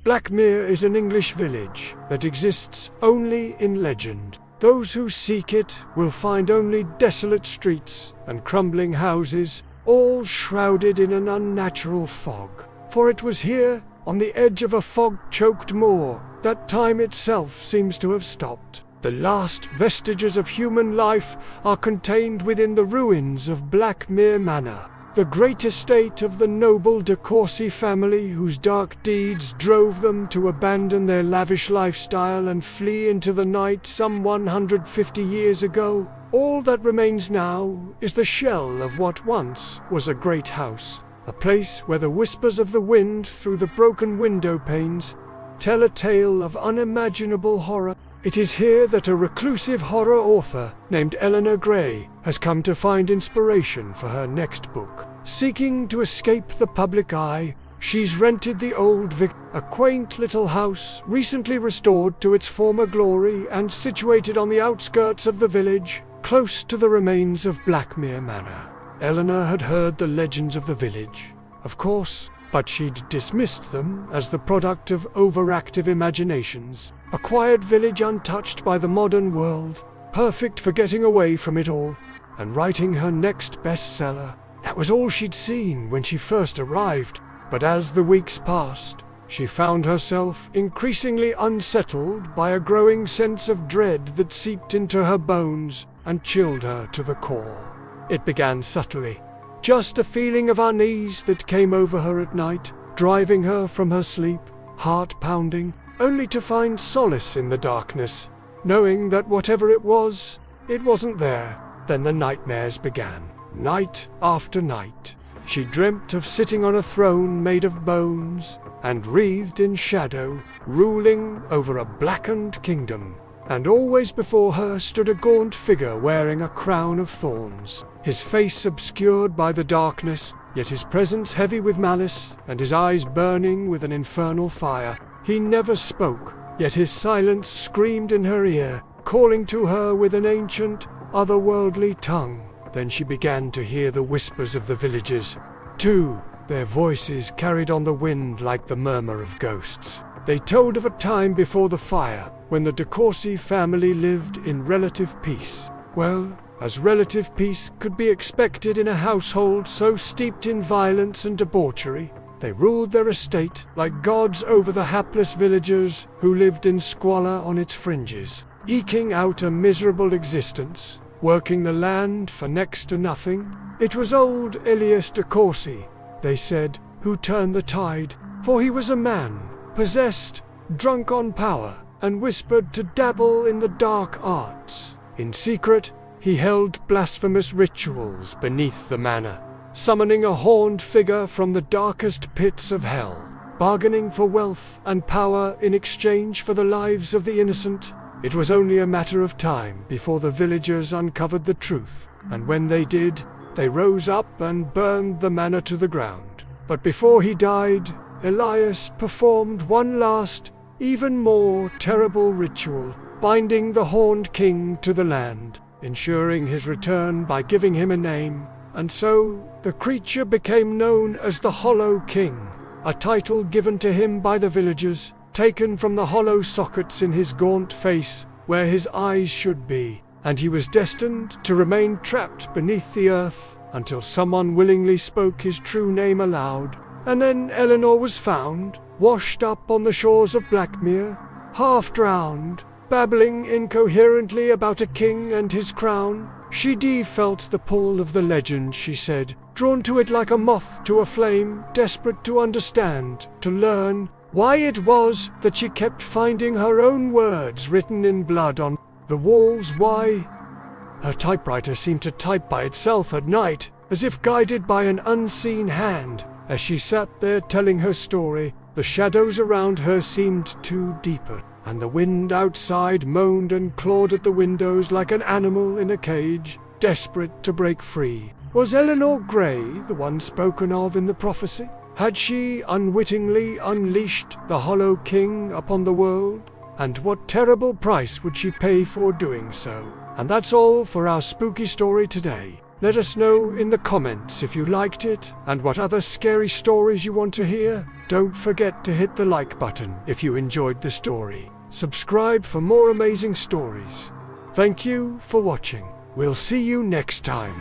Blackmere is an English village that exists only in legend. Those who seek it will find only desolate streets and crumbling houses, all shrouded in an unnatural fog. For it was here, on the edge of a fog-choked moor, that time itself seems to have stopped. The last vestiges of human life are contained within the ruins of Blackmere Manor, the great estate of the noble de Courcy family whose dark deeds drove them to abandon their lavish lifestyle and flee into the night some 150 years ago. All that remains now is the shell of what once was a great house, a place where the whispers of the wind through the broken window panes tell a tale of unimaginable horror. It is here that a reclusive horror author named Eleanor Gray has come to find inspiration for her next book. Seeking to escape the public eye, she's rented the Old Vic, a quaint little house recently restored to its former glory and situated on the outskirts of the village, close to the remains of Blackmere Manor. Eleanor had heard the legends of the village, of course, but she'd dismissed them as the product of overactive imaginations. A quiet village untouched by the modern world, perfect for getting away from it all and writing her next bestseller. That was all she'd seen when she first arrived, but as the weeks passed, she found herself increasingly unsettled by a growing sense of dread that seeped into her bones and chilled her to the core. It began subtly, just a feeling of unease that came over her at night, driving her from her sleep, heart pounding, only to find solace in the darkness, knowing that whatever it wasn't there. Then the nightmares began. Night after night, she dreamt of sitting on a throne made of bones and wreathed in shadow, ruling over a blackened kingdom. And always before her stood a gaunt figure wearing a crown of thorns, his face obscured by the darkness, yet his presence heavy with malice, and his eyes burning with an infernal fire. He never spoke, yet his silence screamed in her ear, calling to her with an ancient, otherworldly tongue. Then she began to hear the whispers of the villagers, too, their voices carried on the wind like the murmur of ghosts. They told of a time before the fire, when the de Courcy family lived in relative peace. Well, as relative peace could be expected in a household so steeped in violence and debauchery. They ruled their estate like gods over the hapless villagers who lived in squalor on its fringes, eking out a miserable existence, working the land for next to nothing. It was old Elias de Courcy, they said, who turned the tide, for he was a man, possessed, drunk on power, and whispered to dabble in the dark arts. In secret, he held blasphemous rituals beneath the manor, summoning a horned figure from the darkest pits of hell, bargaining for wealth and power in exchange for the lives of the innocent. It was only a matter of time before the villagers uncovered the truth, and when they did, they rose up and burned the manor to the ground. But before he died, Elias performed one last, even more terrible ritual, binding the horned king to the land, ensuring his return by giving him a name. And so, the creature became known as the Hollow King, a title given to him by the villagers, taken from the hollow sockets in his gaunt face, where his eyes should be, and he was destined to remain trapped beneath the earth until someone willingly spoke his true name aloud. And then Eleanor was found, washed up on the shores of Blackmere, half drowned, babbling incoherently about a king and his crown. She felt the pull of the legend, she said, drawn to it like a moth to a flame, desperate to understand, to learn why it was that she kept finding her own words written in blood on the walls. Why? Her typewriter seemed to type by itself at night, as if guided by an unseen hand. As she sat there telling her story, the shadows around her seemed too deeper, and the wind outside moaned and clawed at the windows like an animal in a cage, desperate to break free. Was Eleanor Gray the one spoken of in the prophecy? Had she unwittingly unleashed the Hollow King upon the world? And what terrible price would she pay for doing so? And that's all for our spooky story today. Let us know in the comments if you liked it and what other scary stories you want to hear. Don't forget to hit the like button if you enjoyed the story. Subscribe for more amazing stories. Thank you for watching. We'll see you next time.